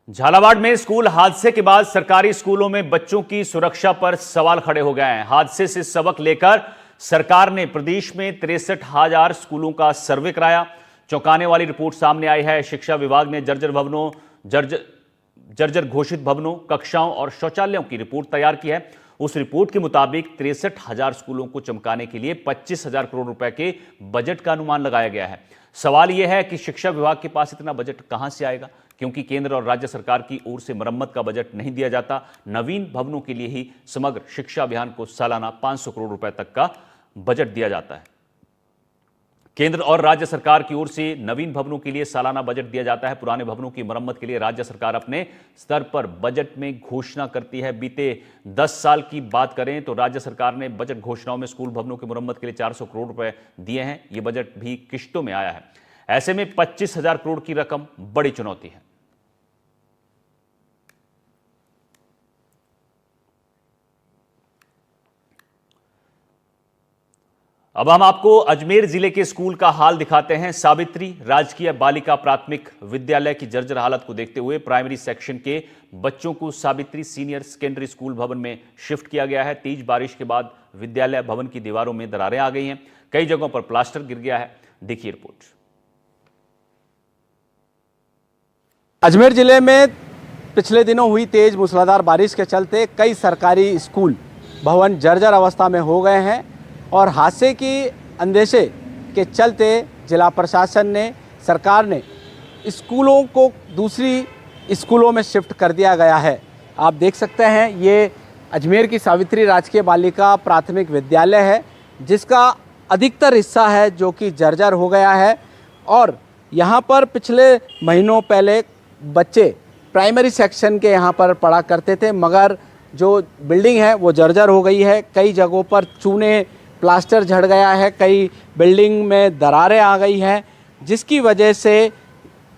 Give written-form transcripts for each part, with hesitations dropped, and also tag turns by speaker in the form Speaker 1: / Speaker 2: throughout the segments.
Speaker 1: झालावाड़ में स्कूल हादसे के बाद सरकारी स्कूलों में बच्चों की सुरक्षा पर सवाल खड़े हो गए हैं। हादसे से सबक लेकर सरकार ने प्रदेश में 63,000 स्कूलों का सर्वे कराया। चौंकाने वाली रिपोर्ट सामने आई है। शिक्षा विभाग ने जर्जर घोषित भवनों, कक्षाओं और शौचालयों की रिपोर्ट तैयार की है। उस रिपोर्ट के मुताबिक 63,000 स्कूलों को चमकाने के लिए 25,000 करोड़ रुपए के बजट का अनुमान लगाया गया है। सवाल यह है कि शिक्षा विभाग के पास इतना बजट कहां से आएगा, क्योंकि केंद्र और राज्य सरकार की ओर से मरम्मत का बजट नहीं दिया जाता। नवीन भवनों के लिए ही समग्र शिक्षा अभियान को सालाना 500 करोड़ रुपए तक का बजट दिया जाता है। केंद्र और राज्य सरकार की ओर से नवीन भवनों के लिए सालाना बजट दिया जाता है। पुराने भवनों की मरम्मत के लिए राज्य सरकार अपने स्तर पर बजट में घोषणा करती है। बीते 10 साल की बात करें तो राज्य सरकार ने बजट घोषणाओं में स्कूल भवनों की मरम्मत के लिए 400 करोड़ रुपए दिए हैं। यह बजट भी किश्तों में आया है। ऐसे में 25,000 करोड़ की रकम बड़ी चुनौती है। अब हम आपको अजमेर जिले के स्कूल का हाल दिखाते हैं। सावित्री राजकीय बालिका प्राथमिक विद्यालय की जर्जर हालत को देखते हुए प्राइमरी सेक्शन के बच्चों को सावित्री सीनियर सेकेंडरी स्कूल भवन में शिफ्ट किया गया है। तेज बारिश के बाद विद्यालय भवन की दीवारों में दरारें आ गई हैं। कई जगहों पर प्लास्टर गिर गया है। देखिए रिपोर्ट।
Speaker 2: अजमेर जिले में पिछले दिनों हुई तेज मूसलाधार बारिश के चलते कई सरकारी स्कूल भवन जर्जर अवस्था में हो गए हैं और हादसे की अंदेशे के चलते जिला प्रशासन ने, सरकार ने स्कूलों को दूसरी स्कूलों में शिफ्ट कर दिया गया है। आप देख सकते हैं ये अजमेर की सावित्री राजकीय बालिका प्राथमिक विद्यालय है, जिसका अधिकतर हिस्सा है जो कि जर्जर हो गया है। और यहाँ पर पिछले महीनों पहले बच्चे प्राइमरी सेक्शन के यहाँ पर पढ़ा करते थे, मगर जो बिल्डिंग है वो जर्जर हो गई है। कई जगहों पर चूने प्लास्टर झड़ गया है, कई बिल्डिंग में दरारें आ गई हैं, जिसकी वजह से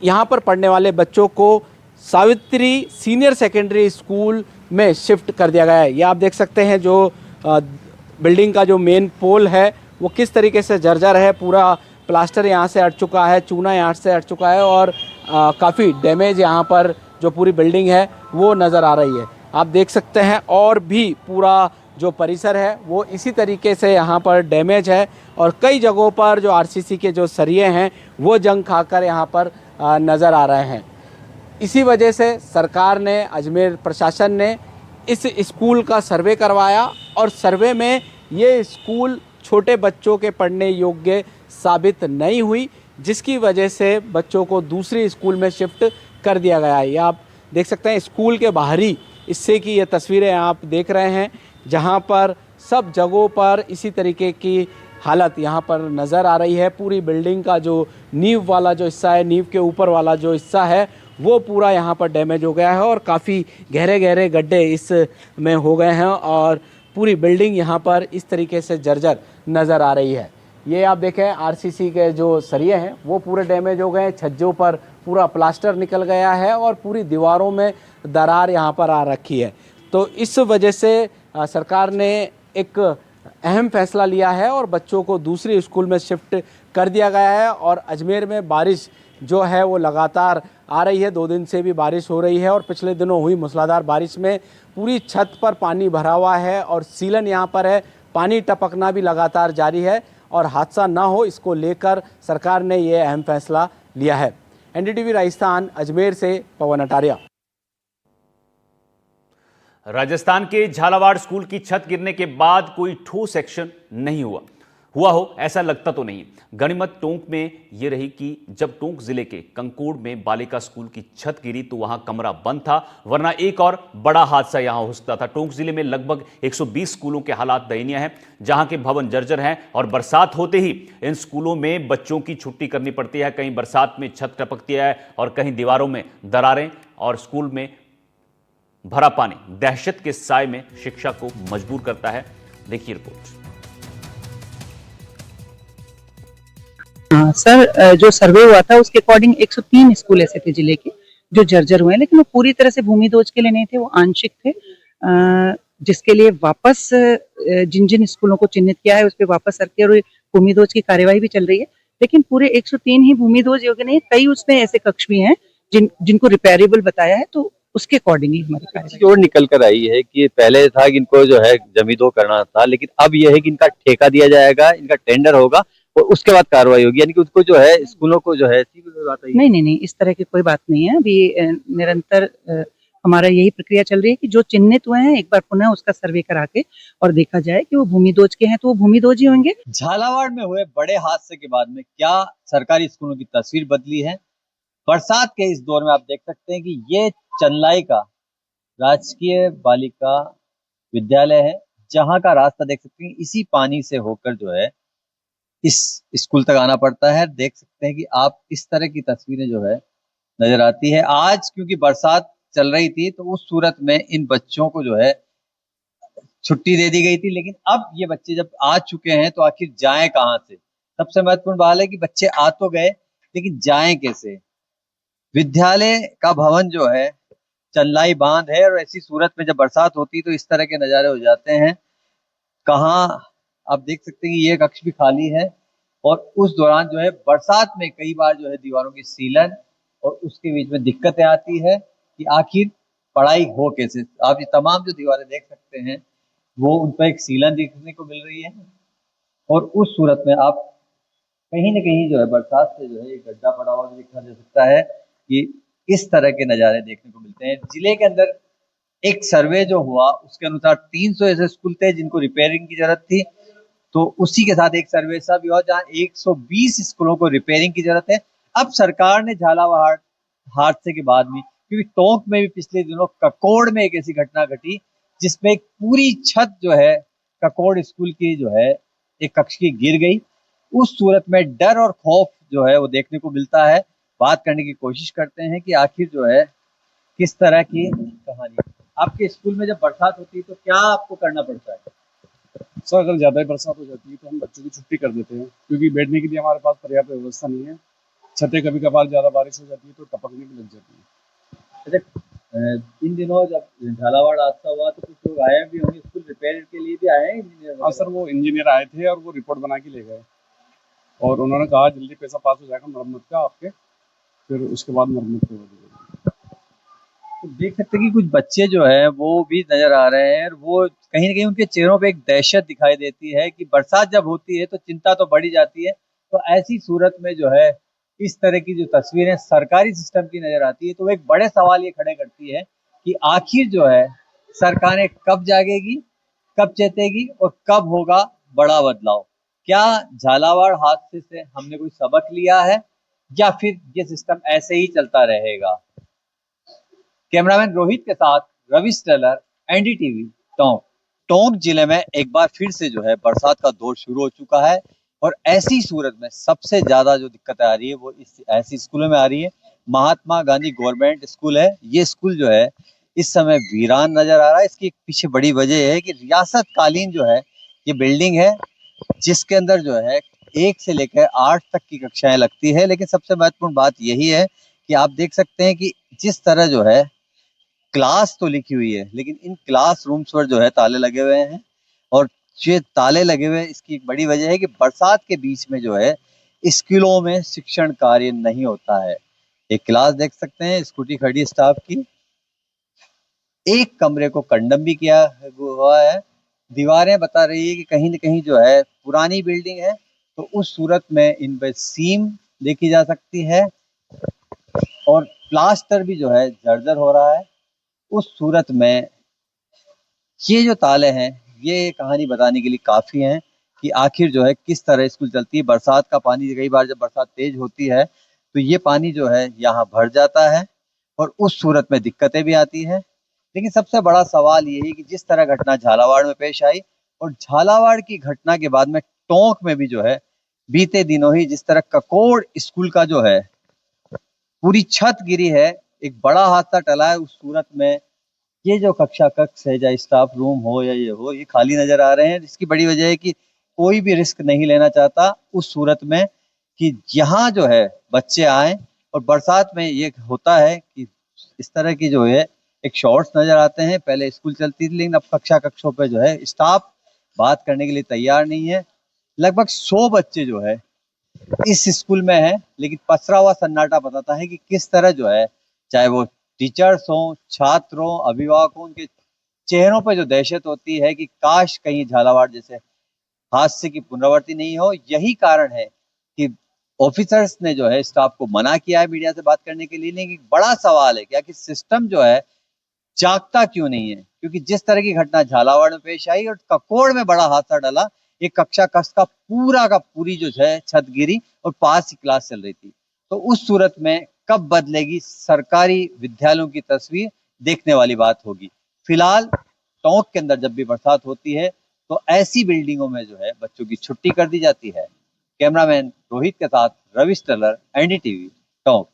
Speaker 2: यहाँ पर पढ़ने वाले बच्चों को सावित्री सीनियर सेकेंडरी स्कूल में शिफ्ट कर दिया गया है। ये आप देख सकते हैं जो बिल्डिंग का जो मेन पोल है वो किस तरीके से जर्जर है। पूरा प्लास्टर यहाँ से हट चुका है, चूना यहाँ से हट चुका है और काफ़ी डैमेज यहाँ पर जो पूरी बिल्डिंग है वो नज़र आ रही है। आप देख सकते हैं और भी पूरा जो परिसर है वो इसी तरीके से यहाँ पर डैमेज है और कई जगहों पर जो आरसीसी के जो सरिये हैं वो जंग खाकर यहाँ पर नज़र आ रहे हैं। इसी वजह से सरकार ने, अजमेर प्रशासन ने इस स्कूल का सर्वे करवाया और सर्वे में ये स्कूल छोटे बच्चों के पढ़ने योग्य साबित नहीं हुई, जिसकी वजह से बच्चों को दूसरी स्कूल में शिफ्ट कर दिया गया है। ये आप देख सकते हैं स्कूल के बाहरी हिस्से की ये तस्वीरें आप देख रहे हैं, जहां पर सब जगहों पर इसी तरीके की हालत यहाँ पर नज़र आ रही है। पूरी बिल्डिंग का जो नींव वाला जो हिस्सा है, नींव के ऊपर वाला जो हिस्सा है वो पूरा यहाँ पर डैमेज हो गया है और काफ़ी गहरे गहरे गड्ढे इस में हो गए हैं और पूरी बिल्डिंग यहाँ पर इस तरीके से जर्जर नज़र आ रही है। ये आप देखें आरसीसी के जो सरिये हैं वो पूरे डैमेज हो गए हैं, छज्जों पर पूरा प्लास्टर निकल गया है और पूरी दीवारों में दरार यहाँ पर आ रखी है। तो इस वजह से सरकार ने एक अहम फैसला लिया है और बच्चों को दूसरी स्कूल में शिफ्ट कर दिया गया है। और अजमेर में बारिश जो है वो लगातार आ रही है, 2 दिन से भी बारिश हो रही है और पिछले दिनों हुई मूसलाधार बारिश में पूरी छत पर पानी भरा हुआ है और सीलन यहाँ पर है, पानी टपकना भी लगातार जारी है और हादसा ना हो इसको लेकर सरकार ने ये अहम फैसला लिया है। एनडीटीवी राजस्थान अजमेर से पवन अटारिया।
Speaker 1: राजस्थान के झालावाड़ स्कूल की छत गिरने के बाद कोई ठोस एक्शन नहीं हुआ हो ऐसा लगता तो नहीं। गनीमत टोंक में यह रही कि जब टोंक जिले के कंकोड़ में बालिका स्कूल की छत गिरी तो वहां कमरा बंद था, वरना एक और बड़ा हादसा यहां हो सकता था। टोंक जिले में लगभग 120 स्कूलों के हालात दयनीय हैं, जहां के भवन जर्जर हैं और बरसात होते ही इन स्कूलों में बच्चों की छुट्टी करनी पड़ती है। कहीं बरसात में छत टपकती है और कहीं दीवारों में दरारें और स्कूल में भरा पानी दहशत के साए में शिक्षा को मजबूर करता है। देखिए रिपोर्ट।
Speaker 3: सर, जो सर्वे हुआ था उसके अकॉर्डिंग 103 स्कूल ऐसे थे जिले के जो जर्जर हुए हैं, लेकिन वो पूरी तरह से भूमि दोज के लिए नहीं थे, वो आंशिक थे, जिसके लिए वापस जिन जिन स्कूलों को चिन्हित किया है उस पर वापस सरके और भूमि दोज की कार्यवाही भी चल रही है। लेकिन पूरे 103 ही भूमि दोज योग्य नहीं, कई उसमें ऐसे कक्ष भी हैं जिनको रिपेयरेबल बताया है, तो उसके अकॉर्डिंग ही हमारी कार्रवाई।
Speaker 4: की ओर निकल कर आई है कि पहले था कि इनको जो है जमींदो करना था, लेकिन अब यह है कि इनका ठेका दिया जाएगा, इनका टेंडर होगा और उसके बाद कार्रवाई होगी, यानी कि उसको जो है स्कूलों को जो है बात है।
Speaker 3: नहीं, इस तरह की कोई बात नहीं है। अभी निरंतर हमारा यही प्रक्रिया चल रही है कि जो चिन्हित हुए हैं एक बार पुनः उसका सर्वे करा के और देखा जाए कि वो भूमिदोज के हैं तो वो भूमिदोज ही होंगे।
Speaker 4: झालावाड़ में हुए बड़े हादसे के बाद में क्या सरकारी स्कूलों की तस्वीर बदली है? बरसात के इस दौर में आप देख सकते हैं कि ये चंदलाई का राजकीय बालिका विद्यालय है, जहां का रास्ता देख सकते हैं इसी पानी से होकर जो है इस स्कूल तक आना पड़ता है। देख सकते हैं कि आप इस तरह की तस्वीरें जो है नजर आती है। आज क्योंकि बरसात चल रही थी तो उस सूरत में इन बच्चों को जो है छुट्टी दे दी गई थी, लेकिन अब ये बच्चे जब आ चुके हैं तो आखिर जाएं कहां से? सबसे महत्वपूर्ण बात है कि बच्चे आ तो गए, लेकिन जाएं कैसे? विद्यालय का भवन जो है चंदलाई बांध है और ऐसी सूरत में जब बरसात होती है तो इस तरह के नज़ारे हो जाते हैं। कहाँ आप देख सकते हैं कि ये कक्ष भी खाली है और उस दौरान जो है बरसात में कई बार जो है दीवारों की सीलन और उसके बीच में दिक्कतें आती है कि आखिर पढ़ाई हो कैसे। आप ये तमाम जो दीवारें देख सकते हैं वो उन पर एक सीलन देखने को मिल रही है और उस सूरत में आप कहीं ना कहीं जो है बरसात से जो है एक गड्ढा पड़ा हुआ देखा जा सकता है कि इस तरह के नज़ारे देखने को मिलते हैं। जिले के अंदर एक सर्वे जो हुआ उसके अनुसार 300 ऐसे स्कूल थे जिनको रिपेयरिंग की जरूरत थी, तो उसी के साथ एक सर्वे ऐसा भी हुआ जहां 120 स्कूलों को रिपेयरिंग की जरूरत है। अब सरकार ने झालावाड़ हादसे के बाद में, क्योंकि टोंक में भी पिछले दिनों ककोड़ में एक ऐसी घटना घटी जिसमें एक पूरी छत जो है ककोड़ स्कूल की जो है एक कक्ष की गिर गई, उस सूरत में डर और खौफ जो है वो देखने को मिलता है। बात करने की कोशिश करते हैं कि आखिर जो है किस तरह की कहानी। आपके स्कूल में जब बरसात होती है तो क्या आपको करना पड़ता है?
Speaker 5: सर अगर ज़्यादा ही बरसात हो जाती है तो हम बच्चों की छुट्टी कर देते हैं, क्योंकि बैठने के लिए हमारे पास पर्याप्त व्यवस्था नहीं है। छतें कभी कभार ज़्यादा बारिश हो जाती है तो टपकने भी लग जाती है।
Speaker 4: अच्छा, इन दिनों जब झालावाड़ हादसा हुआ तो कुछ लोग आए भी होंगे, स्कूल रिपेयर के लिए भी आए हैं इंजीनियर?
Speaker 5: हाँ सर, वो इंजीनियर आए थे और वो रिपोर्ट बना के ले गए और उन्होंने कहा जल्दी पैसा पास हो जाएगा मरम्मत का आपके, फिर उसके बाद मरम्मत करवा दी जाएगी।
Speaker 4: तो देख सकते हैं कि कुछ बच्चे जो है वो भी नजर आ रहे हैं और वो कहीं ना कहीं उनके चेहरों पे एक दहशत दिखाई देती है कि बरसात जब होती है तो चिंता तो बढ़ी जाती है। तो ऐसी सूरत में जो है इस तरह की जो तस्वीरें सरकारी सिस्टम की नजर आती है तो वो एक बड़े सवाल ये खड़े करती है कि आखिर जो है सरकारें कब जागेगी, कब चेतेगी और कब होगा बड़ा बदलाव? क्या झालावाड़ हादसे से हमने कोई सबक लिया है या फिर ये सिस्टम ऐसे ही चलता रहेगा? कैमरामैन रोहित के साथ रवि स्टेलर, एनडीटीवी, टोंक। टोंक जिले में एक बार फिर से जो है बरसात का दौर शुरू हो चुका है और ऐसी सूरत में सबसे ज्यादा जो दिक्कत आ रही है वो इस ऐसी स्कूलों में आ रही है। महात्मा गांधी गवर्नमेंट स्कूल है, ये स्कूल जो है इस समय वीरान नजर आ रहा है। इसकी पीछे बड़ी वजह है कि रियासत कालीन जो है ये बिल्डिंग है जिसके अंदर जो है 1 से लेकर 8 तक की कक्षाएं लगती है, लेकिन सबसे महत्वपूर्ण बात यही है कि आप देख सकते हैं कि जिस तरह जो है क्लास तो लिखी हुई है लेकिन इन क्लास रूम्स पर जो है ताले लगे हुए हैं और ये ताले लगे हुए हैं इसकी एक बड़ी वजह है कि बरसात के बीच में जो है स्कूलों में शिक्षण कार्य नहीं होता है। एक क्लास देख सकते हैं, स्कूटी खड़ी स्टाफ की, एक कमरे को कंडम भी किया हुआ है। दीवारें बता रही है कि कहीं ना कहीं जो है पुरानी बिल्डिंग है, तो उस सूरत में इन पे सीम देखी जा सकती है और प्लास्टर भी जो है जर्जर हो रहा है। उस सूरत में ये जो ताले हैं ये कहानी बताने के लिए काफ़ी हैं कि आखिर जो है किस तरह स्कूल चलती है। बरसात का पानी कई बार जब बरसात तेज होती है तो ये पानी जो है यहाँ भर जाता है और उस सूरत में दिक्कतें भी आती हैं। लेकिन सबसे बड़ा सवाल ये है कि जिस तरह घटना झालावाड़ में पेश आई और झालावाड़ की घटना के बाद में टोंक में भी जो है बीते दिनों ही जिस तरह ककोड़ स्कूल का जो है पूरी छत गिरी है, एक बड़ा हादसा टला है। उस सूरत में ये जो कक्षा कक्ष है या स्टाफ रूम हो या ये खाली नजर आ रहे हैं, जिसकी बड़ी वजह है कि कोई भी रिस्क नहीं लेना चाहता उस सूरत में कि यहाँ जो है बच्चे आए। और बरसात में ये होता है कि इस तरह की जो है एक शॉर्ट्स नजर आते हैं। पहले स्कूल चलती थी लेकिन अब कक्षा कक्षों पे जो है स्टाफ बात करने के लिए तैयार नहीं है। लगभग 100 बच्चे जो है इस स्कूल में है, लेकिन पसरा हुआ सन्नाटा बताता है कि किस तरह जो है चाहे वो टीचर्स हों, छात्र हों, अभिभावक हों, उनके चेहरों पर जो दहशत होती है कि काश कहीं झालावाड़ जैसे हादसे की पुनरावृत्ति नहीं हो। यही कारण है कि ऑफिसर्स ने जो है स्टाफ को मना किया है मीडिया से बात करने के लिए। लेकिन बड़ा सवाल है क्या कि सिस्टम जो है जागता क्यों नहीं है, क्योंकि जिस तरह की घटना झालावाड़ में पेश आई और ककोड़ में बड़ा हादसा डला, एक कक्षा कक्ष का पूरी जो है छत गिरी और पास ही क्लास चल रही थी। तो उस सूरत में कब बदलेगी सरकारी विद्यालयों की तस्वीर, देखने वाली बात होगी। फिलहाल टोंक के अंदर जब भी बरसात होती है तो ऐसी बिल्डिंगों में जो है बच्चों की छुट्टी कर दी जाती है। कैमरामैन रोहित के साथ रविश टेलर, एनडीटीवी, टोंक।